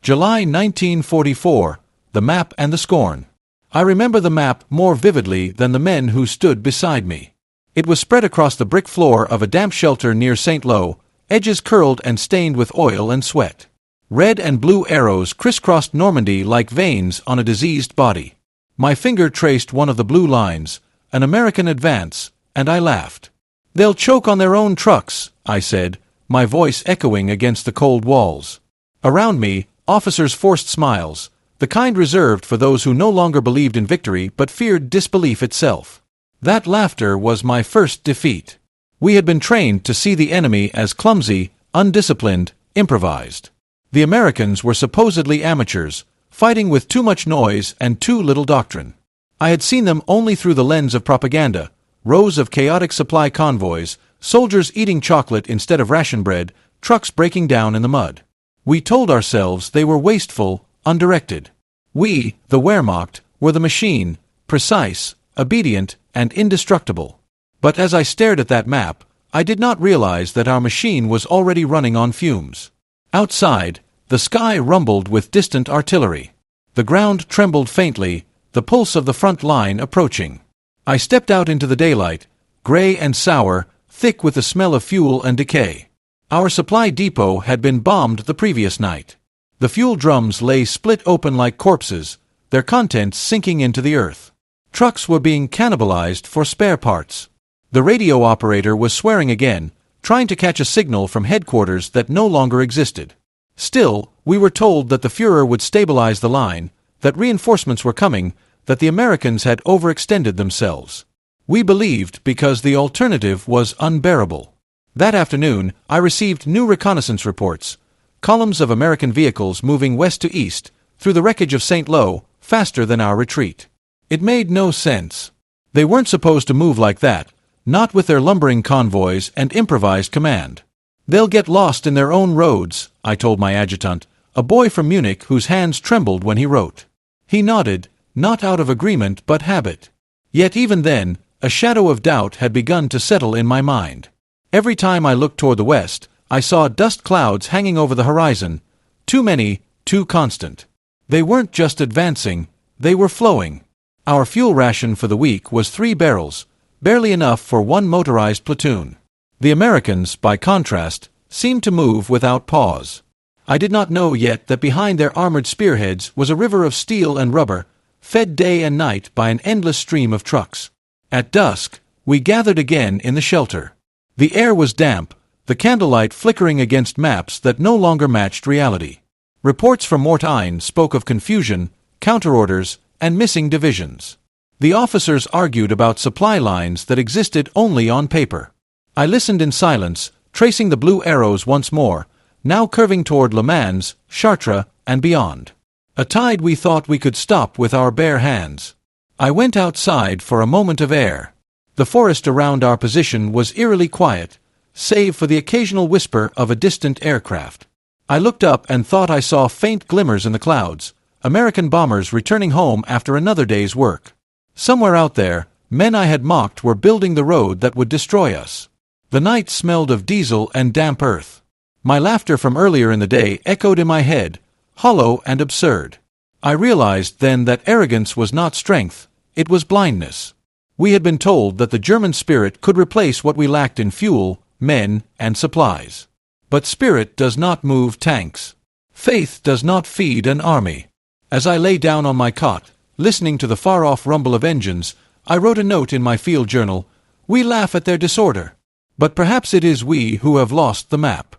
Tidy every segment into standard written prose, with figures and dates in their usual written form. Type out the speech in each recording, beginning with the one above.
July 1944, the map and the scorn. I remember the map more vividly than the men who stood beside me. It was spread across the brick floor of a damp shelter near St. Lo, edges curled and stained with oil and sweat. Red and blue arrows crisscrossed Normandy like veins on a diseased body. My finger traced one of the blue lines, an American advance, and I laughed. "They'll choke on their own trucks," I said, my voice echoing against the cold walls. Around me, officers forced smiles, the kind reserved for those who no longer believed in victory but feared disbelief itself. That laughter was my first defeat. We had been trained to see the enemy as clumsy, undisciplined, improvised. The Americans were supposedly amateurs, fighting with too much noise and too little doctrine. I had seen them only through the lens of propaganda, rows of chaotic supply convoys, soldiers eating chocolate instead of ration bread, trucks breaking down in the mud. We told ourselves they were wasteful, undirected. We, the Wehrmacht, were the machine, precise, obedient, and indestructible. But as I stared at that map, I did not realize that our machine was already running on fumes. Outside, the sky rumbled with distant artillery. The ground trembled faintly, the pulse of the front line approaching. I stepped out into the daylight, gray and sour, thick with the smell of fuel and decay. Our supply depot had been bombed the previous night. The fuel drums lay split open like corpses, their contents sinking into the earth. Trucks were being cannibalized for spare parts. The radio operator was swearing again, trying to catch a signal from headquarters that no longer existed. Still, we were told that the Führer would stabilize the line, that reinforcements were coming, that the Americans had overextended themselves. We believed because the alternative was unbearable. That afternoon, I received new reconnaissance reports, columns of American vehicles moving west to east, through the wreckage of St. Lo, faster than our retreat. It made no sense. They weren't supposed to move like that, not with their lumbering convoys and improvised command. "They'll get lost in their own roads," I told my adjutant, a boy from Munich whose hands trembled when he wrote. He nodded, not out of agreement but habit. Yet even then, a shadow of doubt had begun to settle in my mind. Every time I looked toward the west, I saw dust clouds hanging over the horizon, too many, too constant. They weren't just advancing, they were flowing. Our fuel ration for the week was 3 barrels, barely enough for one motorized platoon. The Americans, by contrast, seemed to move without pause. I did not know yet that behind their armored spearheads was a river of steel and rubber, fed day and night by an endless stream of trucks. At dusk, we gathered again in the shelter. The air was damp, the candlelight flickering against maps that no longer matched reality. Reports from Mortain spoke of confusion, counterorders, and missing divisions. The officers argued about supply lines that existed only on paper. I listened in silence, tracing the blue arrows once more, now curving toward Le Mans, Chartres, and beyond. A tide we thought we could stop with our bare hands. I went outside for a moment of air. The forest around our position was eerily quiet, save for the occasional whisper of a distant aircraft. I looked up and thought I saw faint glimmers in the clouds, American bombers returning home after another day's work. Somewhere out there, men I had mocked were building the road that would destroy us. The night smelled of diesel and damp earth. My laughter from earlier in the day echoed in my head, hollow and absurd. I realized then that arrogance was not strength, it was blindness. We had been told that the German spirit could replace what we lacked in fuel, men, and supplies. But spirit does not move tanks. Faith does not feed an army. As I lay down on my cot, listening to the far-off rumble of engines, I wrote a note in my field journal, "We laugh at their disorder. But perhaps it is we who have lost the map."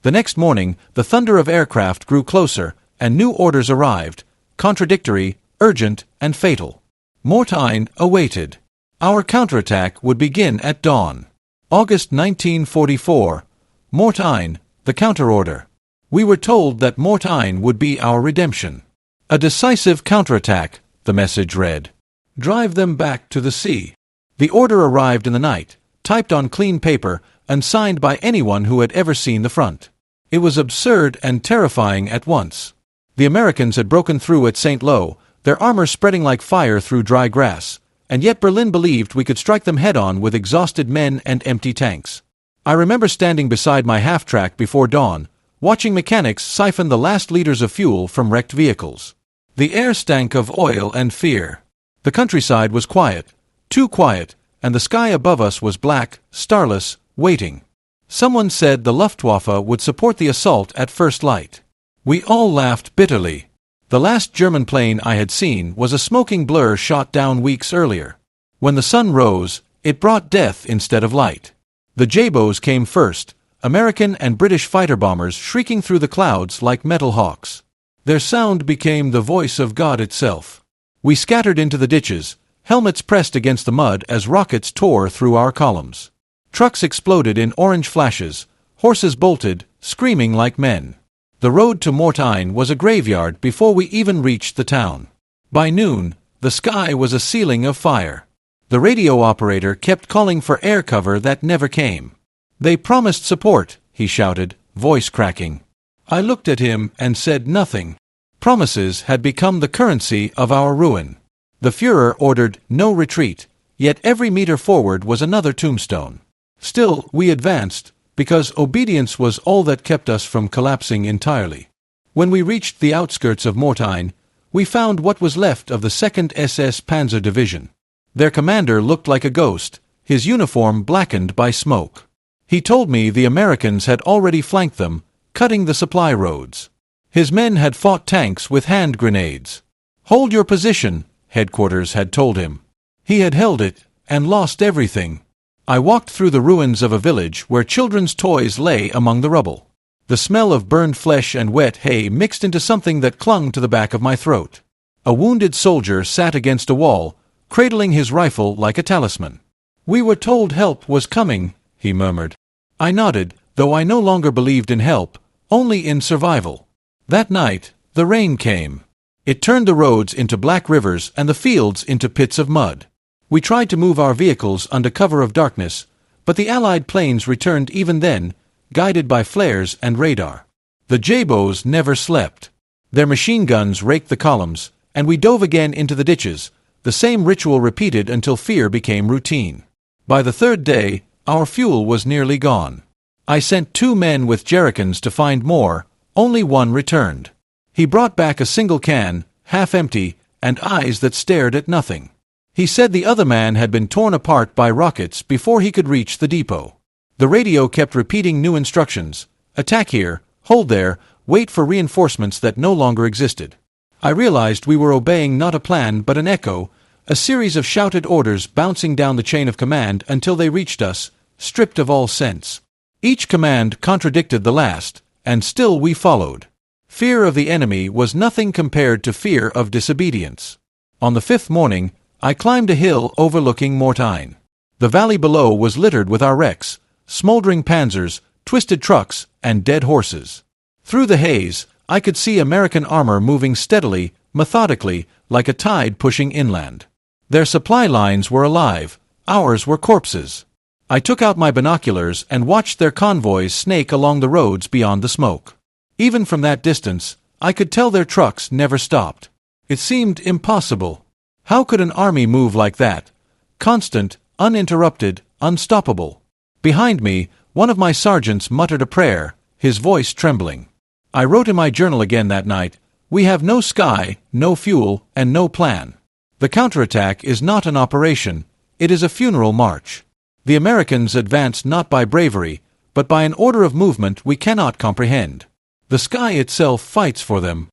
The next morning, the thunder of aircraft grew closer, and new orders arrived, contradictory, urgent, and fatal. Mortain awaited. Our counterattack would begin at dawn. August 1944. Mortain, the counterorder. We were told that Mortain would be our redemption. "A decisive counterattack," the message read. "Drive them back to the sea." The order arrived in the night, typed on clean paper, and signed by anyone who had ever seen the front. It was absurd and terrifying at once. The Americans had broken through at St. Lo, their armor spreading like fire through dry grass, and yet Berlin believed we could strike them head-on with exhausted men and empty tanks. I remember standing beside my half-track before dawn, watching mechanics siphon the last liters of fuel from wrecked vehicles. The air stank of oil and fear. The countryside was quiet, too quiet, and the sky above us was black, starless, waiting. Someone said the Luftwaffe would support the assault at first light. We all laughed bitterly. The last German plane I had seen was a smoking blur shot down weeks earlier. When the sun rose, it brought death instead of light. The J-bows came first, American and British fighter bombers shrieking through the clouds like metal hawks. Their sound became the voice of God itself. We scattered into the ditches, helmets pressed against the mud as rockets tore through our columns. Trucks exploded in orange flashes, horses bolted, screaming like men. The road to Mortain was a graveyard before we even reached the town. By noon, the sky was a ceiling of fire. The radio operator kept calling for air cover that never came. "They promised support," he shouted, voice cracking. I looked at him and said nothing. Promises had become the currency of our ruin. The Führer ordered no retreat, yet every meter forward was another tombstone. Still, we advanced, because obedience was all that kept us from collapsing entirely. When we reached the outskirts of Mortain, we found what was left of the 2nd SS Panzer Division. Their commander looked like a ghost, his uniform blackened by smoke. He told me the Americans had already flanked them, cutting the supply roads. His men had fought tanks with hand grenades. "Hold your position," headquarters had told him. He had held it, and lost everything. I walked through the ruins of a village where children's toys lay among the rubble. The smell of burned flesh and wet hay mixed into something that clung to the back of my throat. A wounded soldier sat against a wall, cradling his rifle like a talisman. "We were told help was coming," he murmured. I nodded, though I no longer believed in help, only in survival. That night, the rain came. It turned the roads into black rivers and the fields into pits of mud. We tried to move our vehicles under cover of darkness, but the Allied planes returned even then, guided by flares and radar. The J-bows never slept. Their machine guns raked the columns, and we dove again into the ditches, the same ritual repeated until fear became routine. By the third day, our fuel was nearly gone. I sent 2 men with jerrycans to find more, only one returned. He brought back a single can, half empty, and eyes that stared at nothing. He said the other man had been torn apart by rockets before he could reach the depot. The radio kept repeating new instructions: attack here, hold there, wait for reinforcements that no longer existed. I realized we were obeying not a plan but an echo, a series of shouted orders bouncing down the chain of command until they reached us, stripped of all sense. Each command contradicted the last, and still we followed. Fear of the enemy was nothing compared to fear of disobedience. On the 5th morning, I climbed a hill overlooking Mortain. The valley below was littered with our wrecks, smoldering panzers, twisted trucks, and dead horses. Through the haze, I could see American armor moving steadily, methodically, like a tide pushing inland. Their supply lines were alive, ours were corpses. I took out my binoculars and watched their convoys snake along the roads beyond the smoke. Even from that distance, I could tell their trucks never stopped. It seemed impossible. How could an army move like that? Constant, uninterrupted, unstoppable. Behind me, one of my sergeants muttered a prayer, his voice trembling. I wrote in my journal again that night, "We have no sky, no fuel, and no plan. The counterattack is not an operation, it is a funeral march." The Americans advance not by bravery, but by an order of movement we cannot comprehend. The sky itself fights for them.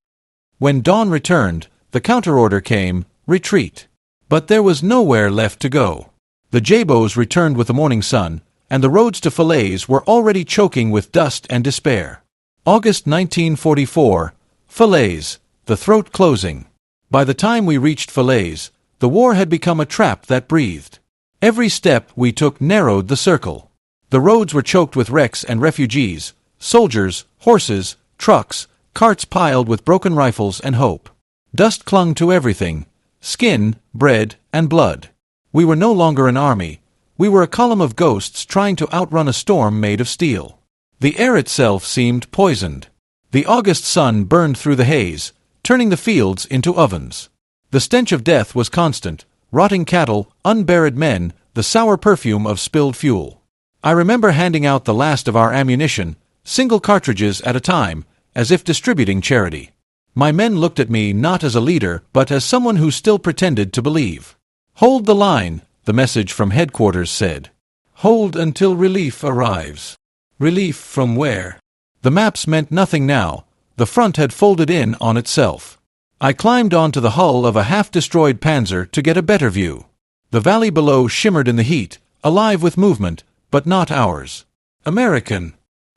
When dawn returned, the counterorder came, retreat. But there was nowhere left to go. The J-bows returned with the morning sun, and the roads to Falaise were already choking with dust and despair. August 1944, Falaise, the throat closing. By the time we reached Falaise, the war had become a trap that breathed. Every step we took narrowed the circle. The roads were choked with wrecks and refugees, soldiers, horses, trucks, carts piled with broken rifles and hope. Dust clung to everything: skin, bread, and blood. We were no longer an army. We were a column of ghosts trying to outrun a storm made of steel. The air itself seemed poisoned. The August sun burned through the haze, turning the fields into ovens. The stench of death was constant: rotting cattle, unburied men, the sour perfume of spilled fuel. I remember handing out the last of our ammunition, single cartridges at a time, as if distributing charity. My men looked at me not as a leader but as someone who still pretended to believe. "Hold the line," the message from headquarters said. "Hold until relief arrives." Relief from where? The maps meant nothing now. The front had folded in on itself. I climbed onto the hull of a half-destroyed Panzer to get a better view. The valley below shimmered in the heat, alive with movement, but not ours. American.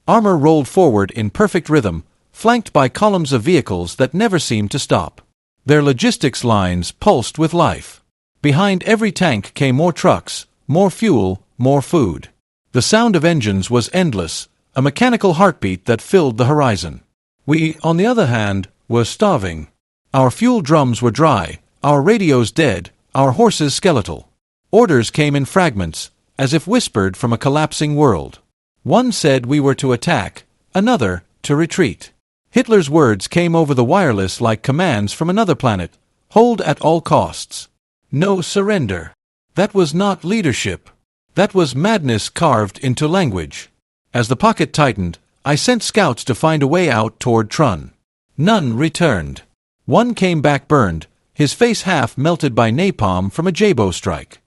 Armor rolled forward in perfect rhythm, flanked by columns of vehicles that never seemed to stop. Their logistics lines pulsed with life. Behind every tank came more trucks, more fuel, more food. The sound of engines was endless, a mechanical heartbeat that filled the horizon. We, on the other hand, were starving. Our fuel drums were dry, our radios dead, our horses skeletal. Orders came in fragments, as if whispered from a collapsing world. One said we were to attack, another, to retreat. Hitler's words came over the wireless like commands from another planet. Hold at all costs. No surrender. That was not leadership. That was madness carved into language. As the pocket tightened, I sent scouts to find a way out toward Trun. None returned. One came back burned, his face half melted by napalm from a Jabo strike.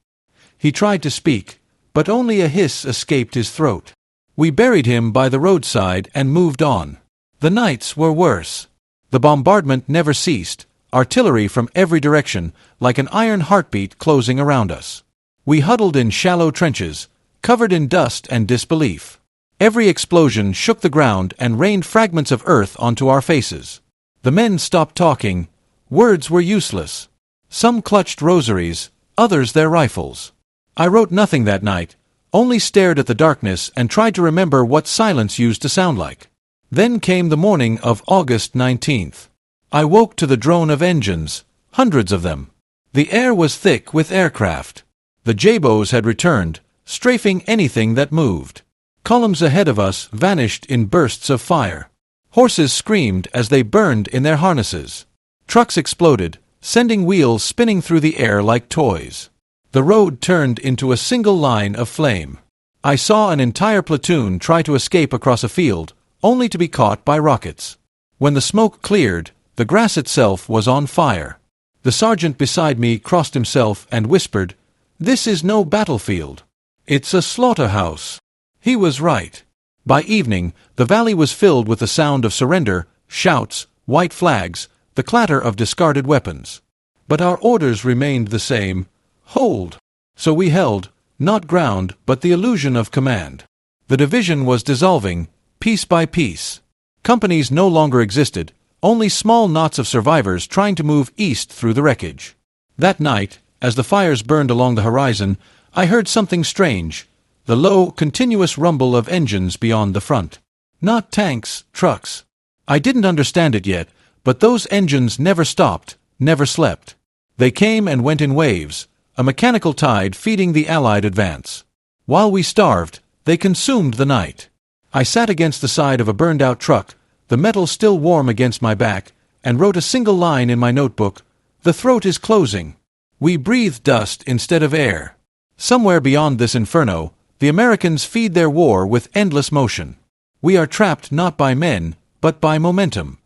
He tried to speak, but only a hiss escaped his throat. We buried him by the roadside and moved on. The nights were worse. The bombardment never ceased, artillery from every direction, like an iron heartbeat closing around us. We huddled in shallow trenches, covered in dust and disbelief. Every explosion shook the ground and rained fragments of earth onto our faces. The men stopped talking. Words were useless. Some clutched rosaries, others their rifles. I wrote nothing that night, only stared at the darkness and tried to remember what silence used to sound like. Then came the morning of August 19th. I woke to the drone of engines, hundreds of them. The air was thick with aircraft. The Jabos had returned, strafing anything that moved. Columns ahead of us vanished in bursts of fire. Horses screamed as they burned in their harnesses. Trucks exploded, sending wheels spinning through the air like toys. The road turned into a single line of flame. I saw an entire platoon try to escape across a field, only to be caught by rockets. When the smoke cleared, the grass itself was on fire. The sergeant beside me crossed himself and whispered, "This is no battlefield. It's a slaughterhouse." He was right. By evening, the valley was filled with the sound of surrender, shouts, white flags, the clatter of discarded weapons. But our orders remained the same: hold. So we held, not ground, but the illusion of command. The division was dissolving, piece by piece. Companies no longer existed, only small knots of survivors trying to move east through the wreckage. That night, as the fires burned along the horizon, I heard something strange, the low, continuous rumble of engines beyond the front. Not tanks, trucks. I didn't understand it yet, but those engines never stopped, never slept. They came and went in waves, a mechanical tide feeding the Allied advance. While we starved, they consumed the night. I sat against the side of a burned-out truck, the metal still warm against my back, and wrote a single line in my notebook: "The throat is closing." We breathe dust instead of air. Somewhere beyond this inferno, the Americans feed their war with endless motion. We are trapped not by men, but by momentum.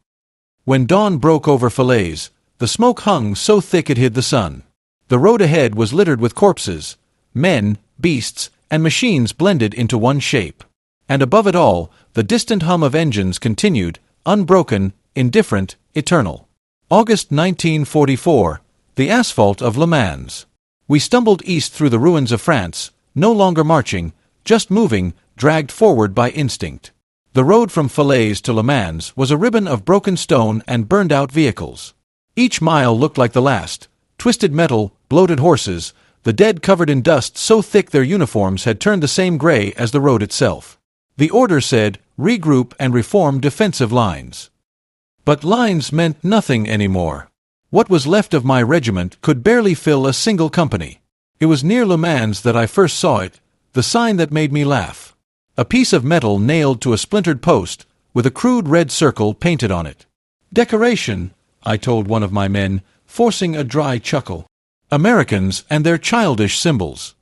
When dawn broke over Falaise, the smoke hung so thick it hid the sun. The road ahead was littered with corpses. Men, beasts, and machines blended into one shape. And above it all, the distant hum of engines continued, unbroken, indifferent, eternal. August 1944, the asphalt of Le Mans. We stumbled east through the ruins of France, no longer marching, just moving, dragged forward by instinct. The road from Falaise to Le Mans was a ribbon of broken stone and burned-out vehicles. Each mile looked like the last: twisted metal, bloated horses, the dead covered in dust so thick their uniforms had turned the same gray as the road itself. The order said, regroup and reform defensive lines. But lines meant nothing anymore. What was left of my regiment could barely fill a single company. It was near Le Mans that I first saw it, the sign that made me laugh. A piece of metal nailed to a splintered post, with a crude red circle painted on it. "Decoration," I told one of my men, forcing a dry chuckle. "Americans and their childish symbols."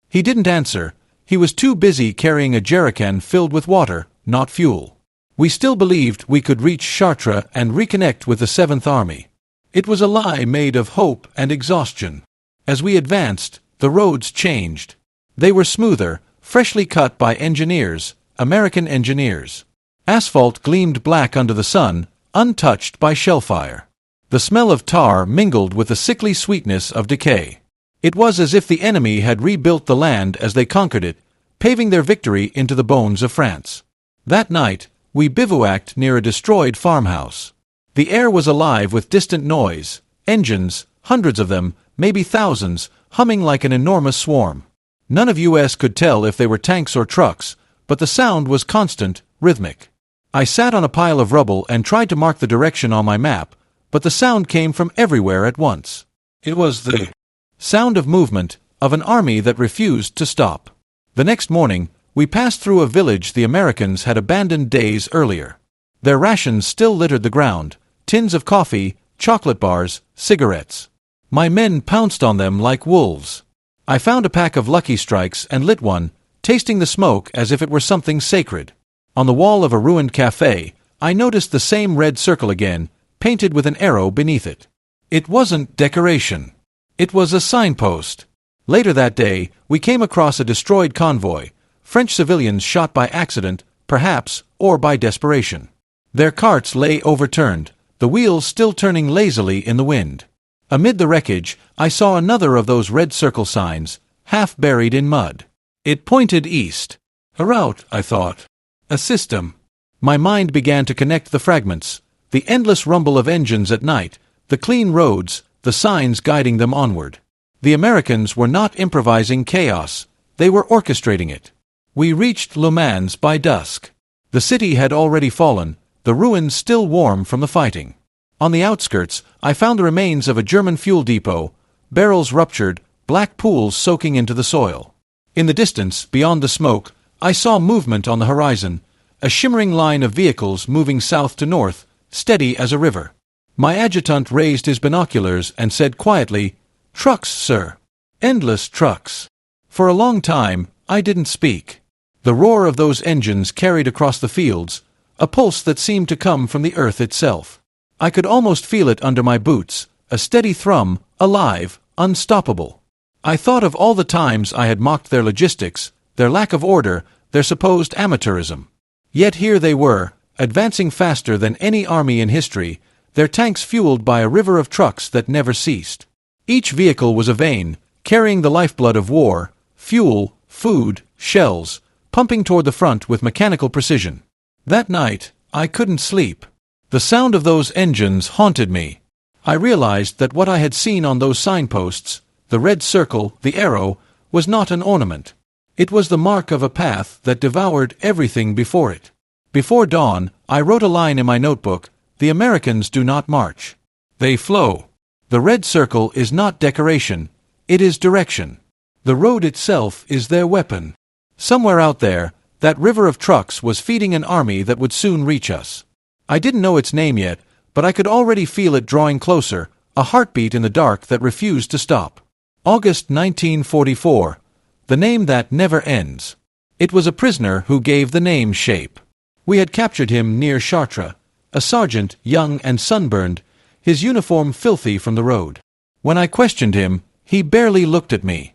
He didn't answer. He was too busy carrying a jerrycan filled with water, not fuel. We still believed we could reach Chartres and reconnect with the Seventh Army. It was a lie made of hope and exhaustion. As we advanced, the roads changed. They were smoother, freshly cut by engineers, American engineers. Asphalt gleamed black under the sun, untouched by shellfire. The smell of tar mingled with the sickly sweetness of decay. It was as if the enemy had rebuilt the land as they conquered it, paving their victory into the bones of France. That night, we bivouacked near a destroyed farmhouse. The air was alive with distant noise, engines, hundreds of them, maybe thousands, humming like an enormous swarm. None of us could tell if they were tanks or trucks, but the sound was constant, rhythmic. I sat on a pile of rubble and tried to mark the direction on my map, but the sound came from everywhere at once. It was the sound of movement, of an army that refused to stop. The next morning, we passed through a village the Americans had abandoned days earlier. Their rations still littered the ground, tins of coffee, chocolate bars, cigarettes. My men pounced on them like wolves. I found a pack of Lucky Strikes and lit one, tasting the smoke as if it were something sacred. On the wall of a ruined cafe, I noticed the same red circle again, painted with an arrow beneath it. It wasn't decoration. It was a signpost. Later that day, we came across a destroyed convoy, French civilians shot by accident, perhaps, or by desperation. Their carts lay overturned, the wheels still turning lazily in the wind. Amid the wreckage, I saw another of those red circle signs, half buried in mud. It pointed east. A route, I thought. A system. My mind began to connect the fragments. The endless rumble of engines at night, the clean roads, the signs guiding them onward. The Americans were not improvising chaos, they were orchestrating it. We reached Le Mans by dusk. The city had already fallen, the ruins still warm from the fighting. On the outskirts, I found the remains of a German fuel depot, barrels ruptured, black pools soaking into the soil. In the distance, beyond the smoke, I saw movement on the horizon, a shimmering line of vehicles moving south to north, steady as a river. My adjutant raised his binoculars and said quietly, "Trucks, sir. Endless trucks." For a long time, I didn't speak. The roar of those engines carried across the fields, a pulse that seemed to come from the earth itself. I could almost feel it under my boots, a steady thrum, alive, unstoppable. I thought of all the times I had mocked their logistics, their lack of order, their supposed amateurism. Yet here they were, advancing faster than any army in history, their tanks fueled by a river of trucks that never ceased. Each vehicle was a vein, carrying the lifeblood of war, fuel, food, shells, pumping toward the front with mechanical precision. That night, I couldn't sleep. The sound of those engines haunted me. I realized that what I had seen on those signposts, the red circle, the arrow, was not an ornament. It was the mark of a path that devoured everything before it. Before dawn, I wrote a line in my notebook, "The Americans do not march. They flow." The red circle is not decoration, it is direction. The road itself is their weapon. Somewhere out there, that river of trucks was feeding an army that would soon reach us. I didn't know its name yet, but I could already feel it drawing closer, a heartbeat in the dark that refused to stop. August 1944, the name that never ends. It was a prisoner who gave the name shape. We had captured him near Chartres, a sergeant, young and sunburned, his uniform filthy from the road. When I questioned him, he barely looked at me.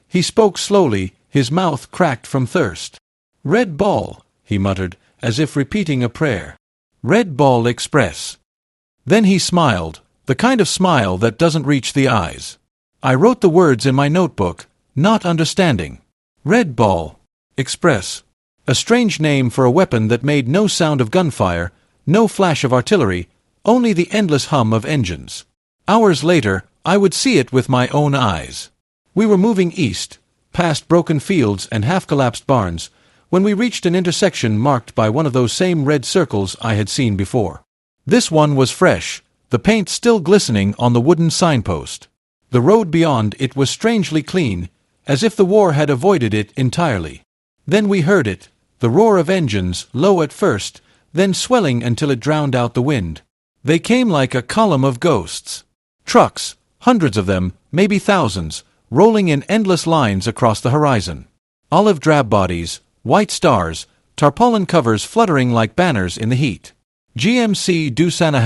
He spoke slowly, his mouth cracked from thirst. "Red Ball," he muttered, as if repeating a prayer. "Red Ball Express." Then he smiled, the kind of smile that doesn't reach the eyes. I wrote the words in my notebook, not understanding. Red Ball Express. A strange name for a weapon that made no sound of gunfire, no flash of artillery, only the endless hum of engines. Hours later, I would see it with my own eyes. We were moving east, past broken fields and half-collapsed barns, when we reached an intersection marked by one of those same red circles I had seen before. This one was fresh, the paint still glistening on the wooden signpost. The road beyond it was strangely clean, as if the war had avoided it entirely. Then we heard it, the roar of engines, low at first, then swelling until it drowned out the wind. They came like a column of ghosts. Trucks, hundreds of them, maybe thousands, rolling in endless lines across the horizon. Olive drab bodies, white stars, tarpaulin covers fluttering like banners in the heat. GMC Doosan,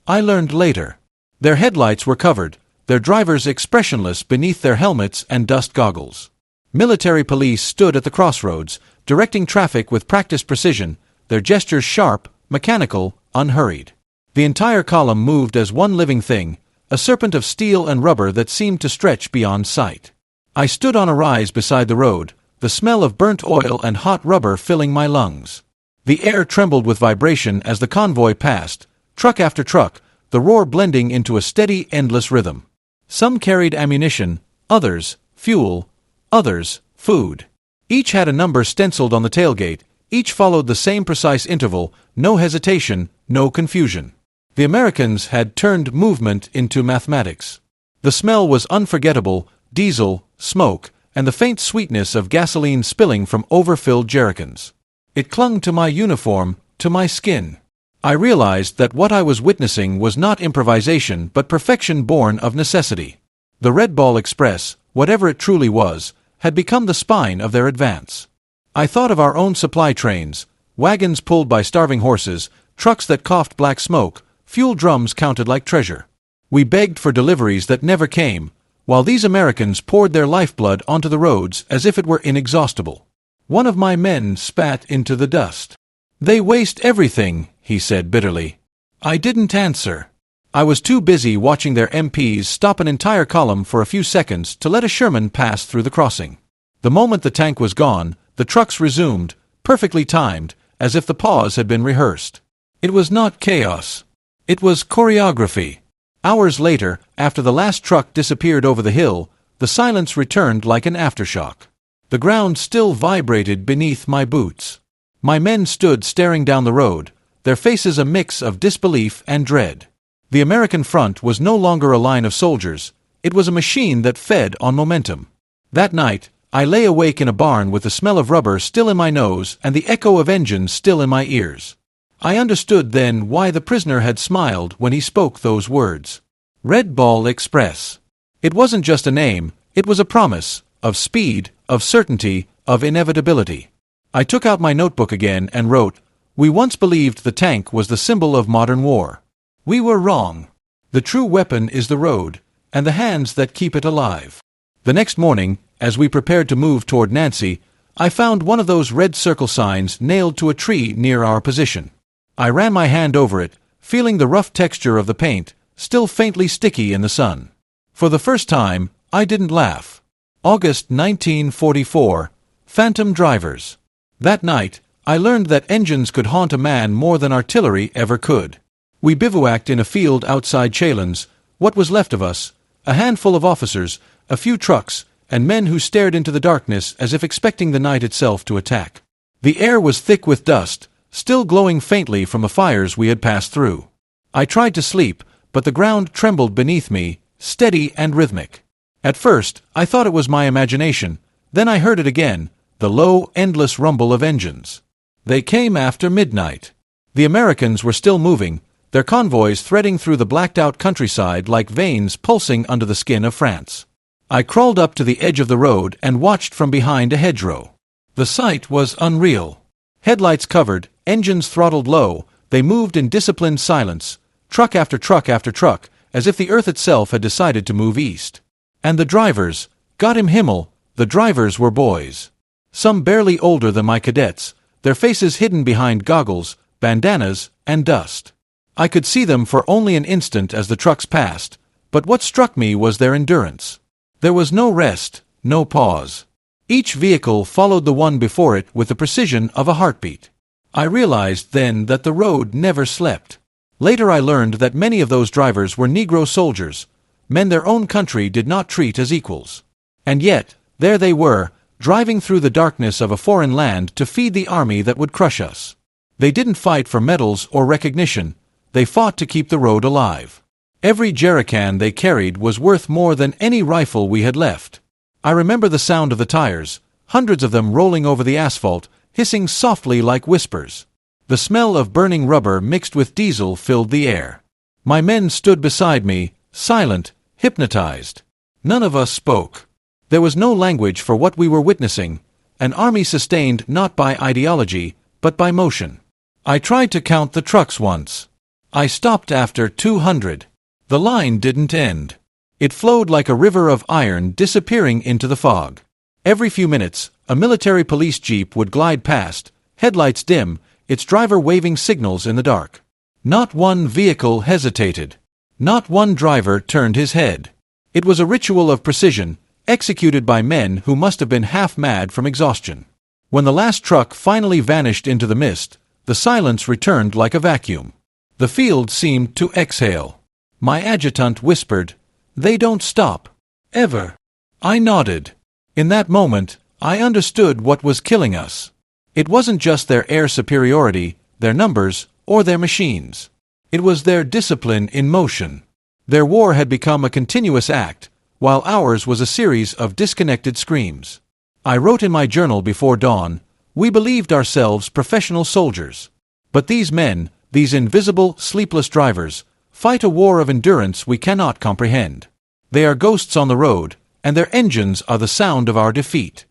I learned later. Their headlights were covered, their drivers expressionless beneath their helmets and dust goggles. Military police stood at the crossroads, directing traffic with practiced precision, their gestures sharp, mechanical, unhurried. The entire column moved as one living thing, a serpent of steel and rubber that seemed to stretch beyond sight. I stood on a rise beside the road, the smell of burnt oil and hot rubber filling my lungs. The air trembled with vibration as the convoy passed, truck after truck, the roar blending into a steady, endless rhythm. Some carried ammunition, others, fuel, others, food. Each had a number stenciled on the tailgate, each followed the same precise interval, no hesitation, no confusion. The Americans had turned movement into mathematics. The smell was unforgettable, diesel, smoke, and the faint sweetness of gasoline spilling from overfilled jerrycans. It clung to my uniform, to my skin. I realized that what I was witnessing was not improvisation but perfection born of necessity. The Red Ball Express, whatever it truly was, had become the spine of their advance. I thought of our own supply trains, wagons pulled by starving horses, trucks that coughed black smoke, fuel drums counted like treasure. We begged for deliveries that never came, while these Americans poured their lifeblood onto the roads as if it were inexhaustible. One of my men spat into the dust. "They waste everything," he said bitterly. I didn't answer. I was too busy watching their MPs stop an entire column for a few seconds to let a Sherman pass through the crossing. The moment the tank was gone, the trucks resumed, perfectly timed, as if the pause had been rehearsed. It was not chaos. It was choreography. Hours later, after the last truck disappeared over the hill, the silence returned like an aftershock. The ground still vibrated beneath my boots. My men stood staring down the road, their faces a mix of disbelief and dread. The American front was no longer a line of soldiers, it was a machine that fed on momentum. That night, I lay awake in a barn with the smell of rubber still in my nose and the echo of engines still in my ears. I understood then why the prisoner had smiled when he spoke those words. Red Ball Express. It wasn't just a name, it was a promise, of speed, of certainty, of inevitability. I took out my notebook again and wrote, "We once believed the tank was the symbol of modern war. We were wrong. The true weapon is the road, and the hands that keep it alive." The next morning, as we prepared to move toward Nancy, I found one of those red circle signs nailed to a tree near our position. I ran my hand over it, feeling the rough texture of the paint, still faintly sticky in the sun. For the first time, I didn't laugh. August 1944, Phantom Drivers. That night, I learned that engines could haunt a man more than artillery ever could. We bivouacked in a field outside Chalons, what was left of us, a handful of officers, a few trucks, and men who stared into the darkness as if expecting the night itself to attack. The air was thick with dust, still glowing faintly from the fires we had passed through. I tried to sleep, but the ground trembled beneath me, steady and rhythmic. At first, I thought it was my imagination, then I heard it again, the low, endless rumble of engines. They came after midnight. The Americans were still moving, their convoys threading through the blacked-out countryside like veins pulsing under the skin of France. I crawled up to the edge of the road and watched from behind a hedgerow. The sight was unreal. Headlights covered, engines throttled low, they moved in disciplined silence, truck after truck after truck, as if the earth itself had decided to move east. And the drivers, Gott im Himmel, the drivers were boys. Some barely older than my cadets, their faces hidden behind goggles, bandanas, and dust. I could see them for only an instant as the trucks passed, but what struck me was their endurance. There was no rest, no pause. Each vehicle followed the one before it with the precision of a heartbeat. I realized then that the road never slept. Later I learned that many of those drivers were Negro soldiers, men their own country did not treat as equals. And yet, there they were, driving through the darkness of a foreign land to feed the army that would crush us. They didn't fight for medals or recognition, they fought to keep the road alive. Every jerrycan they carried was worth more than any rifle we had left. I remember the sound of the tires, hundreds of them rolling over the asphalt, hissing softly like whispers. The smell of burning rubber mixed with diesel filled the air. My men stood beside me, silent, hypnotized. None of us spoke. There was no language for what we were witnessing, an army sustained not by ideology, but by motion. I tried to count the trucks once. I stopped after 200. The line didn't end. It flowed like a river of iron disappearing into the fog. Every few minutes, a military police jeep would glide past, headlights dim, its driver waving signals in the dark. Not one vehicle hesitated. Not one driver turned his head. It was a ritual of precision, executed by men who must have been half mad from exhaustion. When the last truck finally vanished into the mist, the silence returned like a vacuum. The field seemed to exhale. My adjutant whispered, "They don't stop. Ever." I nodded. In that moment, I understood what was killing us. It wasn't just their air superiority, their numbers, or their machines. It was their discipline in motion. Their war had become a continuous act, while ours was a series of disconnected screams. I wrote in my journal before dawn, "We believed ourselves professional soldiers. But these men, these invisible, sleepless drivers, fight a war of endurance we cannot comprehend. They are ghosts on the road, and their engines are the sound of our defeat."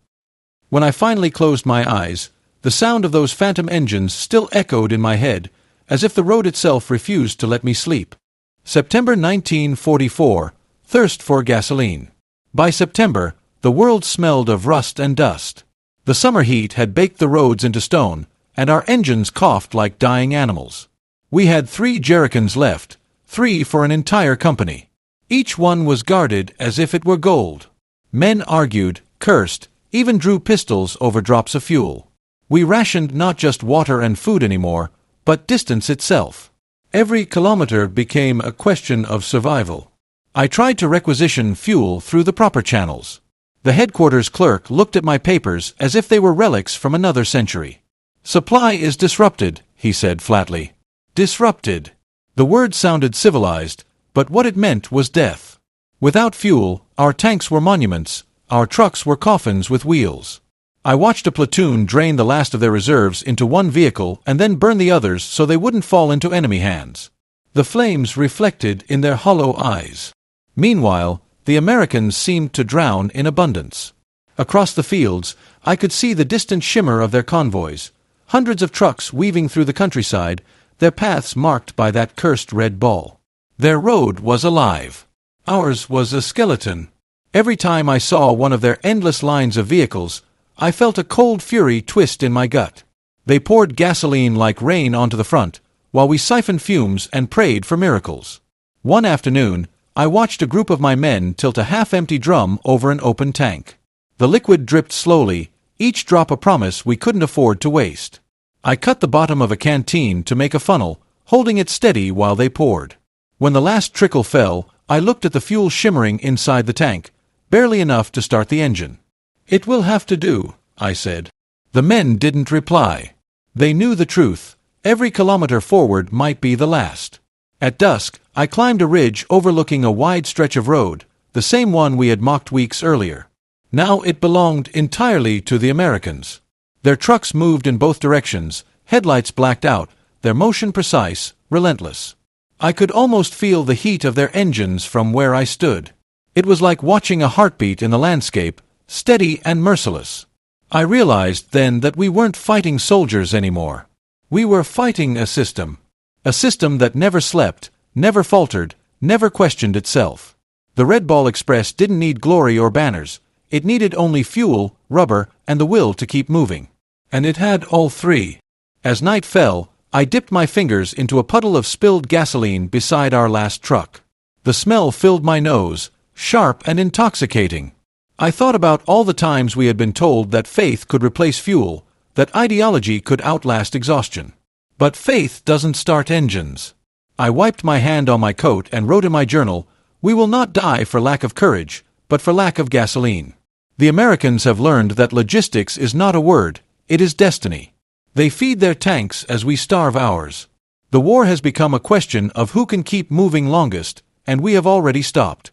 When I finally closed my eyes, the sound of those phantom engines still echoed in my head, as if the road itself refused to let me sleep. September 1944, thirst for gasoline. By September, the world smelled of rust and dust. The summer heat had baked the roads into stone, and our engines coughed like dying animals. We had 3 jerrycans left, 3 for an entire company. Each one was guarded as if it were gold. Men argued, cursed, even drew pistols over drops of fuel. We rationed not just water and food anymore, but distance itself. Every kilometer became a question of survival. I tried to requisition fuel through the proper channels. The headquarters clerk looked at my papers as if they were relics from another century. "Supply is disrupted," he said flatly. Disrupted. The word sounded civilized, but what it meant was death. Without fuel, our tanks were monuments, our trucks were coffins with wheels. I watched a platoon drain the last of their reserves into one vehicle and then burn the others so they wouldn't fall into enemy hands. The flames reflected in their hollow eyes. Meanwhile, the Americans seemed to drown in abundance. Across the fields, I could see the distant shimmer of their convoys, hundreds of trucks weaving through the countryside, their paths marked by that cursed red ball. Their road was alive. Ours was a skeleton. Every time I saw one of their endless lines of vehicles, I felt a cold fury twist in my gut. They poured gasoline like rain onto the front, while we siphoned fumes and prayed for miracles. One afternoon, I watched a group of my men tilt a half-empty drum over an open tank. The liquid dripped slowly, each drop a promise we couldn't afford to waste. I cut the bottom of a canteen to make a funnel, holding it steady while they poured. When the last trickle fell, I looked at the fuel shimmering inside the tank, barely enough to start the engine. "It will have to do," I said. The men didn't reply. They knew the truth. Every kilometer forward might be the last. At dusk, I climbed a ridge overlooking a wide stretch of road, the same one we had mocked weeks earlier. Now it belonged entirely to the Americans. Their trucks moved in both directions, headlights blacked out, their motion precise, relentless. I could almost feel the heat of their engines from where I stood. It was like watching a heartbeat in the landscape, steady and merciless. I realized then that we weren't fighting soldiers anymore. We were fighting a system. A system that never slept, never faltered, never questioned itself. The Red Ball Express didn't need glory or banners. It needed only fuel, rubber, and the will to keep moving. And it had all 3. As night fell, I dipped my fingers into a puddle of spilled gasoline beside our last truck. The smell filled my nose, sharp and intoxicating. I thought about all the times we had been told that faith could replace fuel, that ideology could outlast exhaustion. But faith doesn't start engines. I wiped my hand on my coat and wrote in my journal, "We will not die for lack of courage, but for lack of gasoline." The Americans have learned that logistics is not a word, it is destiny. They feed their tanks as we starve ours. The war has become a question of who can keep moving longest, and we have already stopped.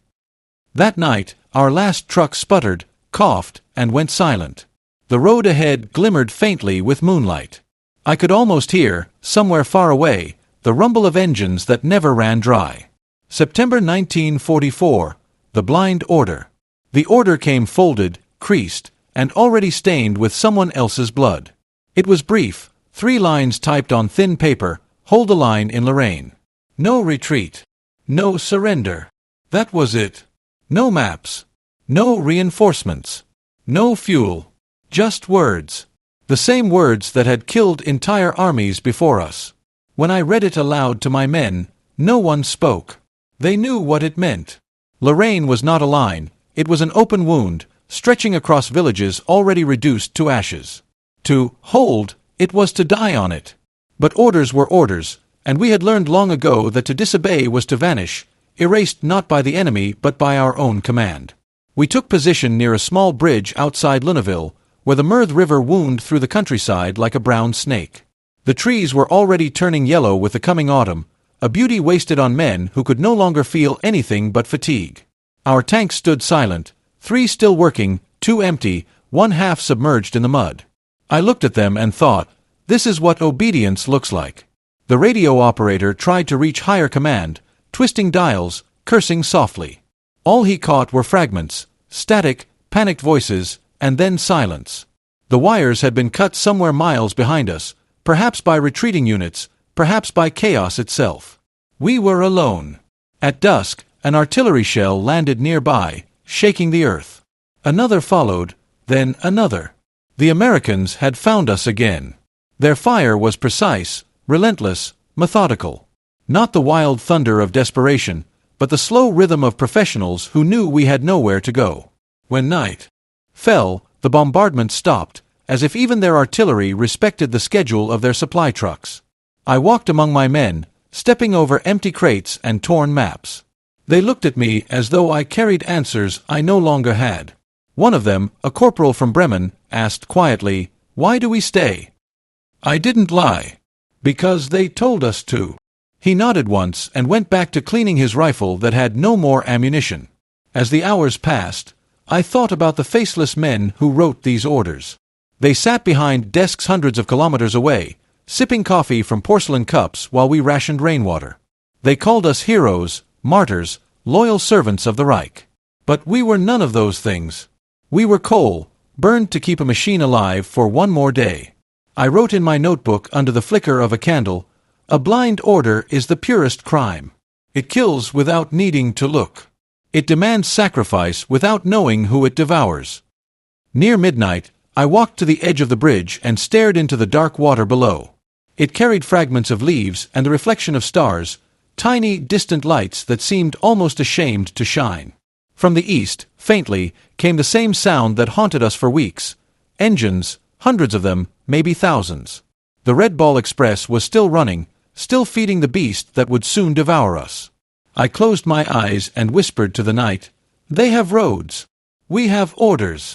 That night, our last truck sputtered, coughed, and went silent. The road ahead glimmered faintly with moonlight. I could almost hear, somewhere far away, the rumble of engines that never ran dry. September 1944, the blind order. The order came folded, creased, and already stained with someone else's blood. It was brief, 3 lines typed on thin paper: hold the line in Lorraine. No retreat. No surrender. That was it. No maps. No reinforcements. No fuel. Just words. The same words that had killed entire armies before us. When I read it aloud to my men, no one spoke. They knew what it meant. Lorraine was not a line, it was an open wound, stretching across villages already reduced to ashes. To hold, it was to die on it. But orders were orders, and we had learned long ago that to disobey was to vanish, erased not by the enemy but by our own command. We took position near a small bridge outside Luneville, where the Meurthe River wound through the countryside like a brown snake. The trees were already turning yellow with the coming autumn, a beauty wasted on men who could no longer feel anything but fatigue. Our tanks stood silent, 3 still working, 2 empty, 1 half submerged in the mud. I looked at them and thought, this is what obedience looks like. The radio operator tried to reach higher command, twisting dials, cursing softly. All he caught were fragments, static, panicked voices, and then silence. The wires had been cut somewhere miles behind us, perhaps by retreating units, perhaps by chaos itself. We were alone. At dusk, an artillery shell landed nearby, shaking the earth. Another followed, then another. The Americans had found us again. Their fire was precise, relentless, methodical. Not the wild thunder of desperation, but the slow rhythm of professionals who knew we had nowhere to go. When night fell, the bombardment stopped, as if even their artillery respected the schedule of their supply trucks. I walked among my men, stepping over empty crates and torn maps. They looked at me as though I carried answers I no longer had. One of them, a corporal from Bremen, asked quietly, "Why do we stay?" I didn't lie. Because they told us to. He nodded once and went back to cleaning his rifle that had no more ammunition. As the hours passed, I thought about the faceless men who wrote these orders. They sat behind desks hundreds of kilometers away, sipping coffee from porcelain cups while we rationed rainwater. They called us heroes, martyrs, loyal servants of the Reich. But we were none of those things. We were coal, burned to keep a machine alive for one more day. I wrote in my notebook under the flicker of a candle, "A blind order is the purest crime. It kills without needing to look. It demands sacrifice without knowing who it devours." Near midnight, I walked to the edge of the bridge and stared into the dark water below. It carried fragments of leaves and the reflection of stars, tiny, distant lights that seemed almost ashamed to shine. From the east, faintly, came the same sound that haunted us for weeks. Engines, hundreds of them, maybe thousands. The Red Ball Express was still running, still feeding the beast that would soon devour us. I closed my eyes and whispered to the night, "They have roads. We have orders."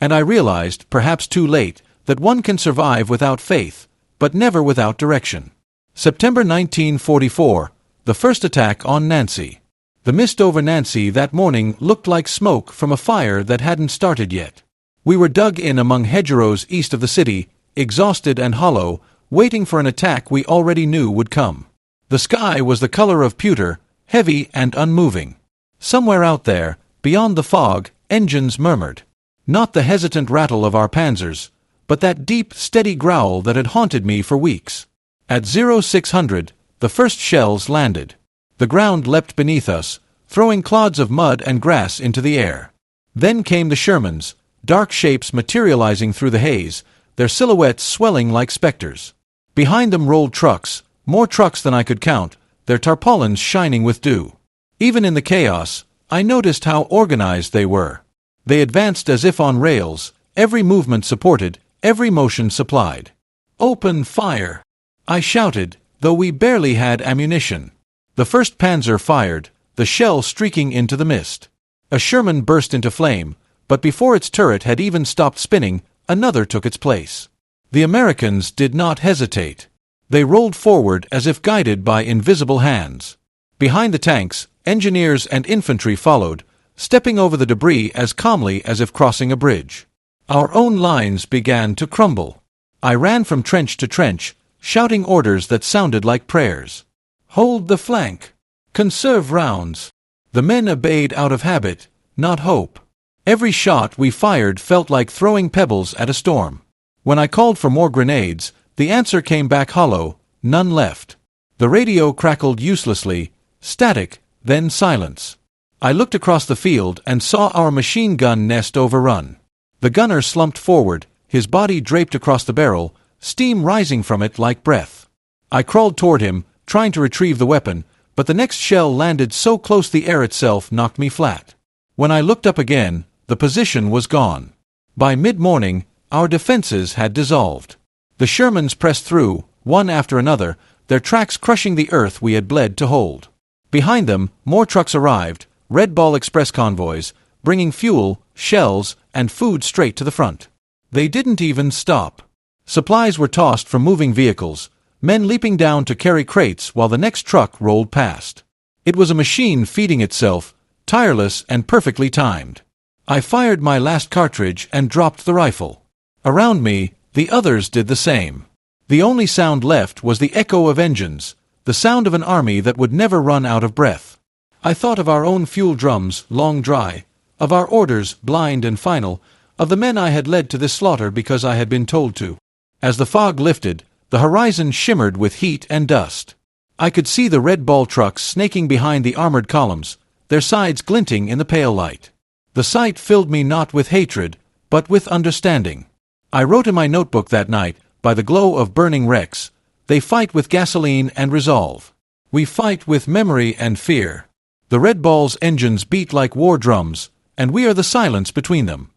And I realized, perhaps too late, that one can survive without faith, but never without direction. September 1944, the first attack on Nancy. The mist over Nancy that morning looked like smoke from a fire that hadn't started yet. We were dug in among hedgerows east of the city, exhausted and hollow, waiting for an attack we already knew would come. The sky was the color of pewter, heavy and unmoving. Somewhere out there, beyond the fog, engines murmured. Not the hesitant rattle of our panzers, but that deep, steady growl that had haunted me for weeks. At 0600, the first shells landed. The ground leapt beneath us, throwing clods of mud and grass into the air. Then came the Shermans, dark shapes materializing through the haze, their silhouettes swelling like specters. Behind them rolled trucks, more trucks than I could count, their tarpaulins shining with dew. Even in the chaos, I noticed how organized they were. They advanced as if on rails, every movement supported, every motion supplied. "Open fire!" I shouted, though we barely had ammunition. The first panzer fired, the shell streaking into the mist. A Sherman burst into flame, but before its turret had even stopped spinning, another took its place. The Americans did not hesitate. They rolled forward as if guided by invisible hands. Behind the tanks, engineers and infantry followed, stepping over the debris as calmly as if crossing a bridge. Our own lines began to crumble. I ran from trench to trench, shouting orders that sounded like prayers. "Hold the flank! Conserve rounds!" The men obeyed out of habit, not hope. Every shot we fired felt like throwing pebbles at a storm. When I called for more grenades, The answer came back hollow, none left. The radio crackled uselessly, static, then silence. I looked across the field and saw our machine gun nest overrun. The gunner slumped forward, his body draped across the barrel, steam rising from it like breath. I crawled toward him, trying to retrieve the weapon, but the next shell landed so close the air itself knocked me flat. When I looked up again, the position was gone. By mid-morning, our defenses had dissolved. The Shermans pressed through, one after another, their tracks crushing the earth we had bled to hold. Behind them, more trucks arrived, Red Ball Express convoys, bringing fuel, shells, and food straight to the front. They didn't even stop. Supplies were tossed from moving vehicles, men leaping down to carry crates while the next truck rolled past. It was a machine feeding itself, tireless and perfectly timed. I fired my last cartridge and dropped the rifle. Around me, the others did the same. The only sound left was the echo of engines, the sound of an army that would never run out of breath. I thought of our own fuel drums, long dry, of our orders, blind and final, of the men I had led to this slaughter because I had been told to. As the fog lifted, the horizon shimmered with heat and dust. I could see the Red Ball trucks snaking behind the armored columns, their sides glinting in the pale light. The sight filled me not with hatred, but with understanding. I wrote in my notebook that night, by the glow of burning wrecks, "They fight with gasoline and resolve. We fight with memory and fear." The Red Ball's engines beat like war drums, and we are the silence between them.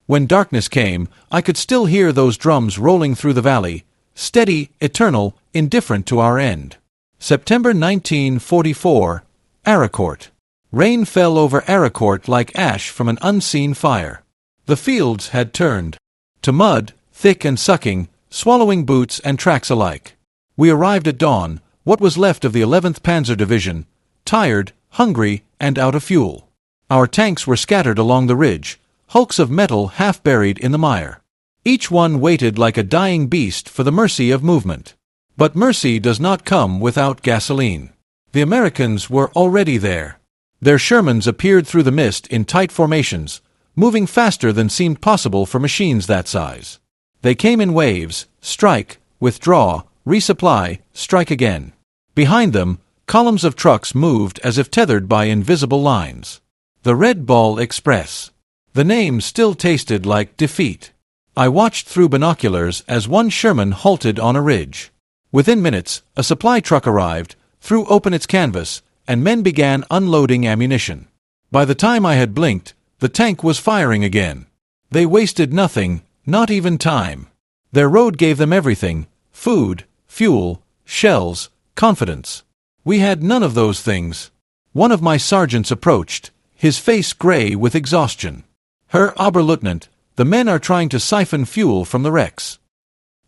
When darkness came, I could still hear those drums rolling through the valley, steady, eternal, indifferent to our end. September 1944, Aracourt. Rain fell over Aracourt like ash from an unseen fire. The fields had turned to mud, thick and sucking, swallowing boots and tracks alike. We arrived at dawn, what was left of the 11th Panzer Division, tired, hungry, and out of fuel. Our tanks were scattered along the ridge, hulks of metal half buried in the mire. Each one waited like a dying beast for the mercy of movement. But mercy does not come without gasoline. The Americans were already there. Their Shermans appeared through the mist in tight formations, moving faster than seemed possible for machines that size. They came in waves, strike, withdraw, resupply, strike again. Behind them, columns of trucks moved as if tethered by invisible lines. The Red Ball Express. The name still tasted like defeat. I watched through binoculars as one Sherman halted on a ridge. Within minutes, a supply truck arrived, threw open its canvas, and men began unloading ammunition. By the time I had blinked, the tank was firing again. They wasted nothing, not even time. Their road gave them everything: food, fuel, shells, confidence. We had none of those things. One of my sergeants approached, his face gray with exhaustion. "Herr Oberleutnant, the men are trying to siphon fuel from the wrecks."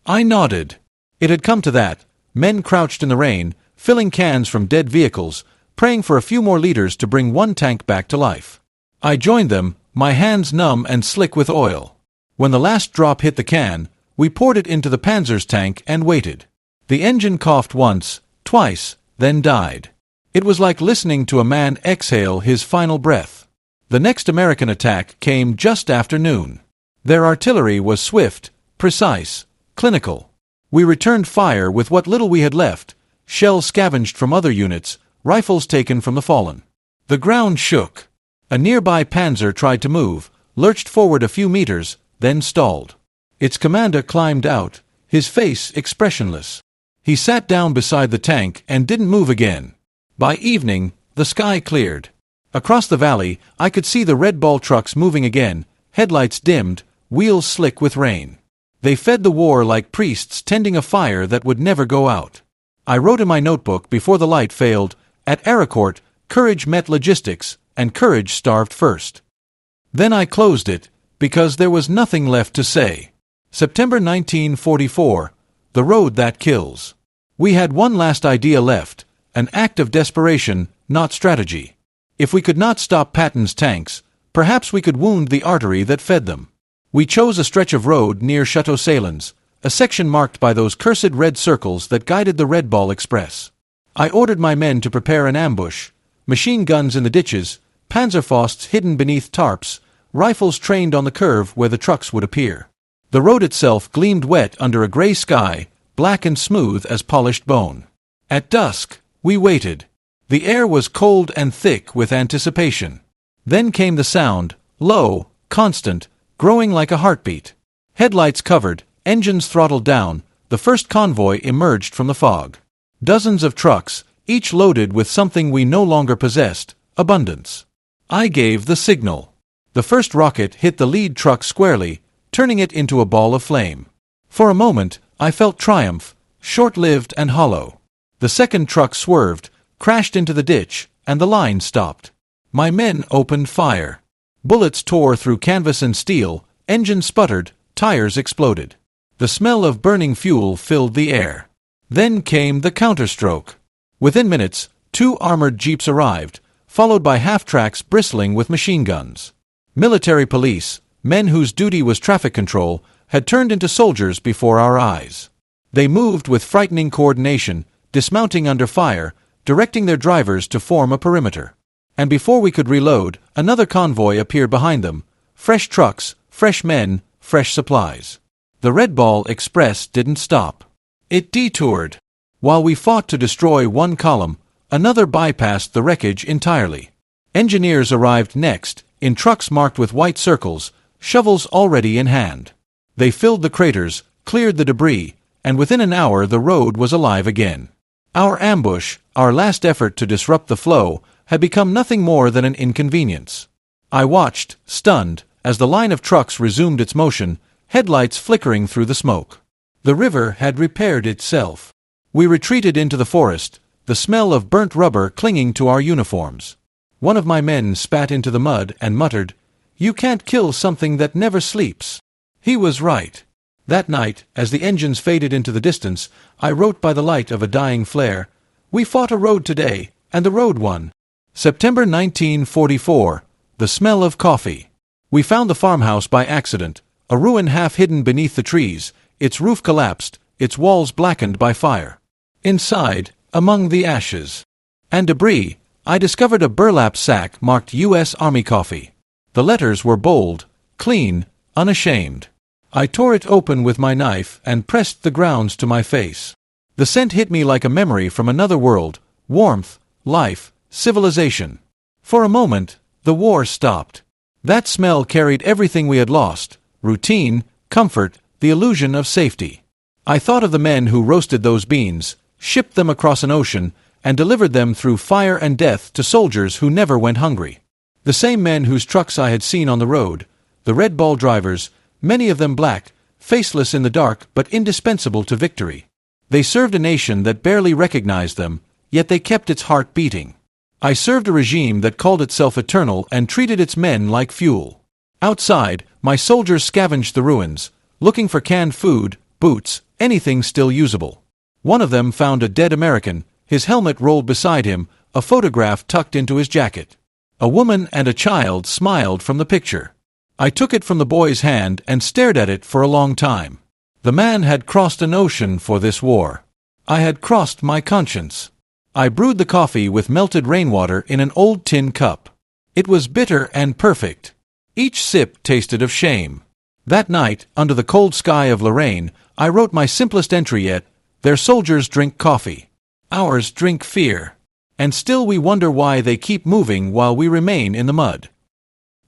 I nodded. It had come to that. Men crouched in the rain, filling cans from dead vehicles, praying for a few more liters to bring one tank back to life. I joined them, my hands numb and slick with oil. When the last drop hit the can, we poured it into the Panzer's tank and waited. The engine coughed once, twice, then died. It was like listening to a man exhale his final breath. The next American attack came just after noon. Their artillery was swift, precise, clinical. We returned fire with what little we had left, shells scavenged from other units, rifles taken from the fallen. The ground shook. A nearby Panzer tried to move, lurched forward a few meters, then stalled. Its commander climbed out, his face expressionless. He sat down beside the tank and didn't move again. By evening, the sky cleared. Across the valley, I could see the Red Ball trucks moving again, headlights dimmed, wheels slick with rain. They fed the war like priests tending a fire that would never go out. I wrote in my notebook before the light failed, "At Aracourt, courage met logistics, and courage starved first." Then I closed it, because there was nothing left to say. September 1944, the road that kills. We had one last idea left, an act of desperation, not strategy. If we could not stop Patton's tanks, perhaps we could wound the artery that fed them. We chose a stretch of road near Chateau Salins, a section marked by those cursed red circles that guided the Red Ball Express. I ordered my men to prepare an ambush, machine guns in the ditches, Panzerfausts hidden beneath tarps, rifles trained on the curve where the trucks would appear. The road itself gleamed wet under a gray sky, black and smooth as polished bone. At dusk, we waited. The air was cold and thick with anticipation. Then came the sound, low, constant, growing like a heartbeat. Headlights covered, engines throttled down, the first convoy emerged from the fog. Dozens of trucks, each loaded with something we no longer possessed, abundance. I gave the signal. The first rocket hit the lead truck squarely, turning it into a ball of flame. For a moment, I felt triumph, short-lived and hollow. The second truck swerved, crashed into the ditch, and the line stopped. My men opened fire. Bullets tore through canvas and steel, engines sputtered, tires exploded. The smell of burning fuel filled the air. Then came the counterstroke. Within minutes, 2 armored jeeps arrived, followed by half-tracks bristling with machine guns. Military police, men whose duty was traffic control, had turned into soldiers before our eyes. They moved with frightening coordination, dismounting under fire, directing their drivers to form a perimeter. And before we could reload, another convoy appeared behind them. Fresh trucks, fresh men, fresh supplies. The Red Ball Express didn't stop. It detoured. While we fought to destroy one column, another bypassed the wreckage entirely. Engineers arrived next, in trucks marked with white circles, shovels already in hand. They filled the craters, cleared the debris, and within an hour the road was alive again. Our ambush, our last effort to disrupt the flow, had become nothing more than an inconvenience. I watched, stunned, as the line of trucks resumed its motion, headlights flickering through the smoke. The river had repaired itself. We retreated into the forest, the smell of burnt rubber clinging to our uniforms. One of my men spat into the mud and muttered, "You can't kill something that never sleeps." He was right. That night, as the engines faded into the distance, I wrote by the light of a dying flare, "We fought a road today, and the road won." September 1944. The smell of coffee. We found the farmhouse by accident, a ruin half hidden beneath the trees, its roof collapsed, its walls blackened by fire. Inside, among the ashes and debris, I discovered a burlap sack marked U.S. Army Coffee. The letters were bold, clean, unashamed. I tore it open with my knife and pressed the grounds to my face. The scent hit me like a memory from another world, warmth, life, civilization. For a moment, the war stopped. That smell carried everything we had lost, routine, comfort, the illusion of safety. I thought of the men who roasted those beans, shipped them across an ocean, and delivered them through fire and death to soldiers who never went hungry. The same men whose trucks I had seen on the road, the Red Ball drivers, many of them black, faceless in the dark but indispensable to victory. They served a nation that barely recognized them, yet they kept its heart beating. I served a regime that called itself eternal and treated its men like fuel. Outside, my soldiers scavenged the ruins, looking for canned food, boots, anything still usable. One of them found a dead American, his helmet rolled beside him, a photograph tucked into his jacket. A woman and a child smiled from the picture. I took it from the boy's hand and stared at it for a long time. The man had crossed an ocean for this war. I had crossed my conscience. I brewed the coffee with melted rainwater in an old tin cup. It was bitter and perfect. Each sip tasted of shame. That night, under the cold sky of Lorraine, I wrote my simplest entry yet, "Their soldiers drink coffee. Ours drink fear. And still we wonder why they keep moving while we remain in the mud."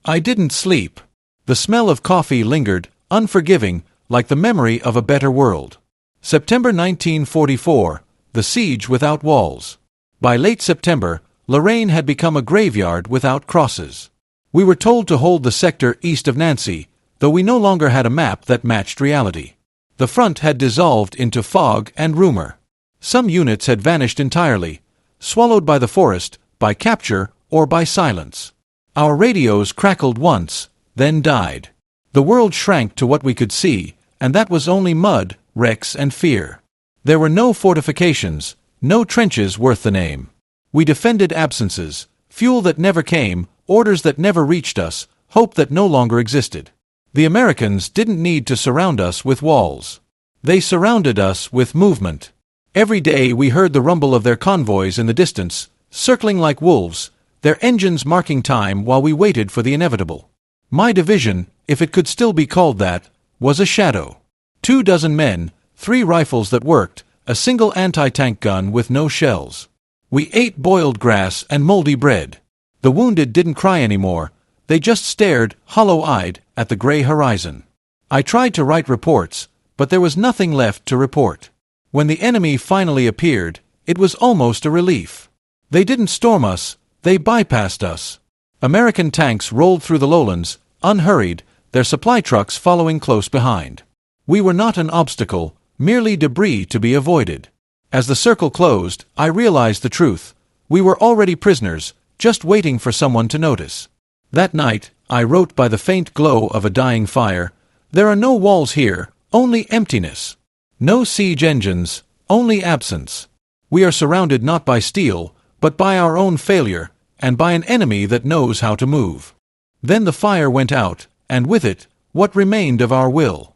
I didn't sleep. The smell of coffee lingered, unforgiving, like the memory of a better world. September 1944, the siege without walls. By late September, Lorraine had become a graveyard without crosses. We were told to hold the sector east of Nancy, though we no longer had a map that matched reality. The front had dissolved into fog and rumor. Some units had vanished entirely, swallowed by the forest, by capture, or by silence. Our radios crackled once, then died. The world shrank to what we could see, and that was only mud, wrecks, and fear. There were no fortifications, no trenches worth the name. We defended absences, fuel that never came, orders that never reached us, hope that no longer existed. The Americans didn't need to surround us with walls. They surrounded us with movement. Every day we heard the rumble of their convoys in the distance, circling like wolves, their engines marking time while we waited for the inevitable. My division, if it could still be called that, was a shadow. 24 men, 3 rifles that worked, a single anti-tank gun with no shells. We ate boiled grass and moldy bread. The wounded didn't cry anymore, they just stared, hollow-eyed, at the gray horizon. I tried to write reports, but there was nothing left to report. When the enemy finally appeared, it was almost a relief. They didn't storm us, they bypassed us. American tanks rolled through the lowlands, unhurried, their supply trucks following close behind. We were not an obstacle, merely debris to be avoided. As the circle closed, I realized the truth. We were already prisoners, just waiting for someone to notice. That night, I wrote by the faint glow of a dying fire, "There are no walls here, only emptiness. No siege engines, only absence. We are surrounded not by steel, but by our own failure, and by an enemy that knows how to move." Then the fire went out, and with it, what remained of our will.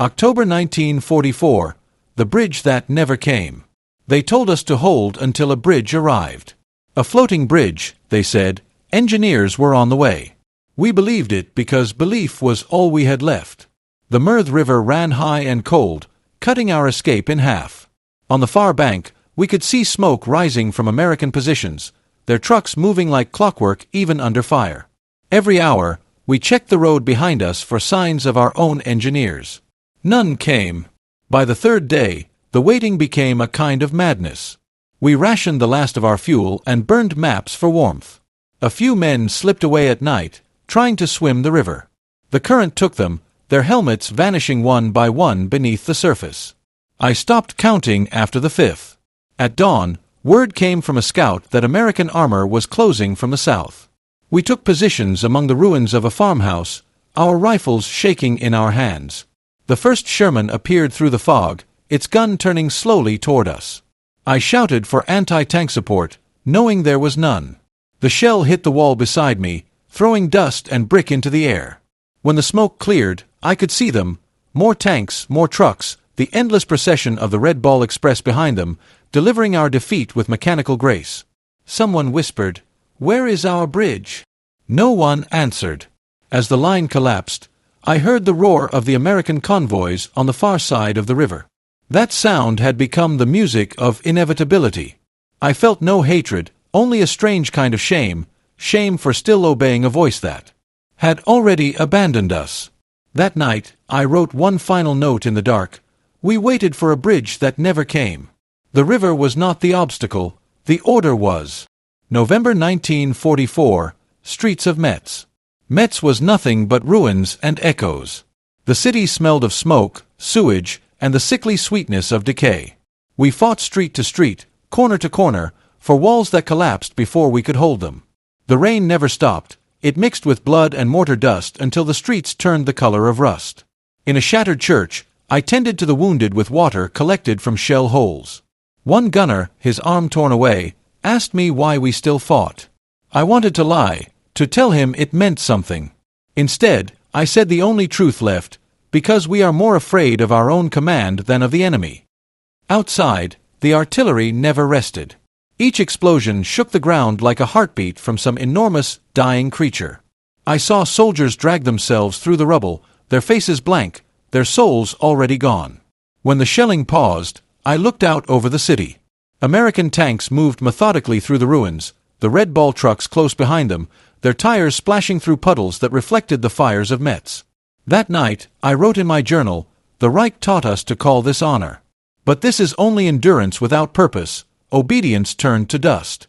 October 1944, the bridge that never came. They told us to hold until a bridge arrived. A floating bridge, they said. Engineers were on the way. We believed it because belief was all we had left. The Meurthe River ran high and cold, cutting our escape in half. On the far bank, we could see smoke rising from American positions, their trucks moving like clockwork even under fire. Every hour, we checked the road behind us for signs of our own engineers. None came. By the third day, the waiting became a kind of madness. We rationed the last of our fuel and burned maps for warmth. A few men slipped away at night, trying to swim the river. The current took them, their helmets vanishing one by one beneath the surface. I stopped counting after the 5th. At dawn, word came from a scout that American armor was closing from the south. We took positions among the ruins of a farmhouse, our rifles shaking in our hands. The first Sherman appeared through the fog, its gun turning slowly toward us. I shouted for anti-tank support, knowing there was none. The shell hit the wall beside me, throwing dust and brick into the air. When the smoke cleared, I could see them, more tanks, more trucks, the endless procession of the Red Ball Express behind them, delivering our defeat with mechanical grace. Someone whispered, "Where is our bridge?" No one answered. As the line collapsed, I heard the roar of the American convoys on the far side of the river. That sound had become the music of inevitability. I felt no hatred, only a strange kind of shame, shame for still obeying a voice that had already abandoned us. That night, I wrote one final note in the dark. We waited for a bridge that never came. The river was not the obstacle, the order was. November 1944, streets of Metz. Metz was nothing but ruins and echoes. The city smelled of smoke, sewage, and the sickly sweetness of decay. We fought street to street, corner to corner, for walls that collapsed before we could hold them. The rain never stopped. It mixed with blood and mortar dust until the streets turned the color of rust. In a shattered church, I tended to the wounded with water collected from shell holes. One gunner, his arm torn away, asked me why we still fought. I wanted to lie, to tell him it meant something. Instead, I said the only truth left, because we are more afraid of our own command than of the enemy. Outside, the artillery never rested. Each explosion shook the ground like a heartbeat from some enormous, dying creature. I saw soldiers drag themselves through the rubble, their faces blank, their souls already gone. When the shelling paused, I looked out over the city. American tanks moved methodically through the ruins, the Red Ball trucks close behind them, their tires splashing through puddles that reflected the fires of Metz. That night, I wrote in my journal, "The Reich taught us to call this honor. But this is only endurance without purpose. Obedience turned to dust."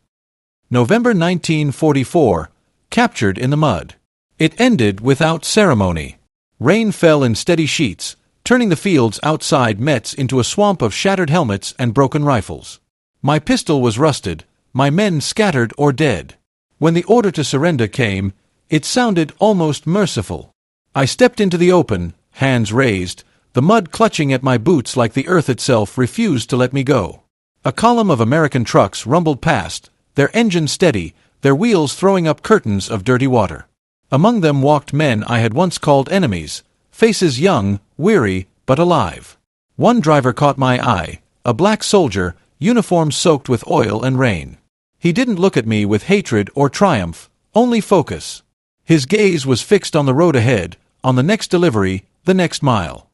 November 1944, captured in the mud. It ended without ceremony. Rain fell in steady sheets, turning the fields outside Metz into a swamp of shattered helmets and broken rifles. My pistol was rusted, my men scattered or dead. When the order to surrender came, it sounded almost merciful. I stepped into the open, hands raised, the mud clutching at my boots like the earth itself refused to let me go. A column of American trucks rumbled past, their engines steady, their wheels throwing up curtains of dirty water. Among them walked men I had once called enemies, faces young, weary, but alive. One driver caught my eye, a black soldier, uniform soaked with oil and rain. He didn't look at me with hatred or triumph, only focus. His gaze was fixed on the road ahead, on the next delivery, the next mile.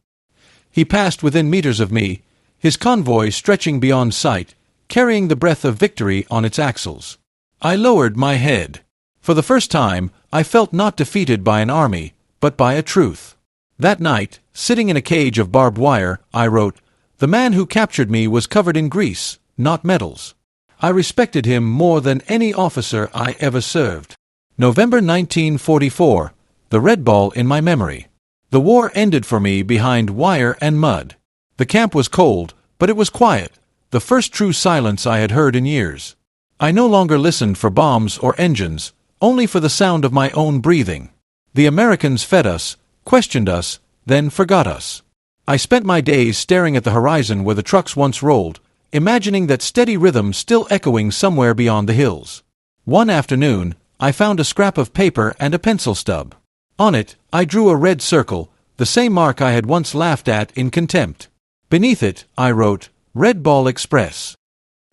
He passed within meters of me, his convoy stretching beyond sight, carrying the breath of victory on its axles. I lowered my head. For the first time, I felt not defeated by an army, but by a truth. That night, sitting in a cage of barbed wire, I wrote, "The man who captured me was covered in grease, not medals." I respected him more than any officer I ever served. November 1944, the Red Ball in my memory. The war ended for me behind wire and mud. The camp was cold, but it was quiet, the first true silence I had heard in years. I no longer listened for bombs or engines, only for the sound of my own breathing. The Americans fed us, questioned us, then forgot us. I spent my days staring at the horizon where the trucks once rolled, imagining that steady rhythm still echoing somewhere beyond the hills. One afternoon, I found a scrap of paper and a pencil stub. On it, I drew a red circle, the same mark I had once laughed at in contempt. Beneath it, I wrote, "Red Ball Express."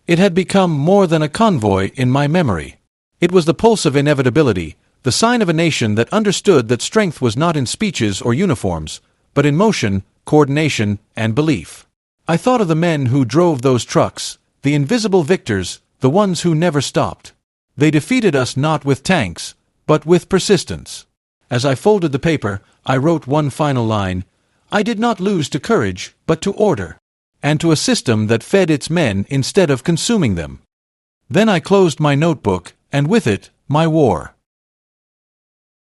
It had become more than a convoy in my memory. It was the pulse of inevitability, the sign of a nation that understood that strength was not in speeches or uniforms, but in motion, coordination, and belief. I thought of the men who drove those trucks, the invisible victors, the ones who never stopped. They defeated us not with tanks, but with persistence. As I folded the paper, I wrote one final line, "I did not lose to courage, but to order, and to a system that fed its men instead of consuming them." Then I closed my notebook, and with it, my war.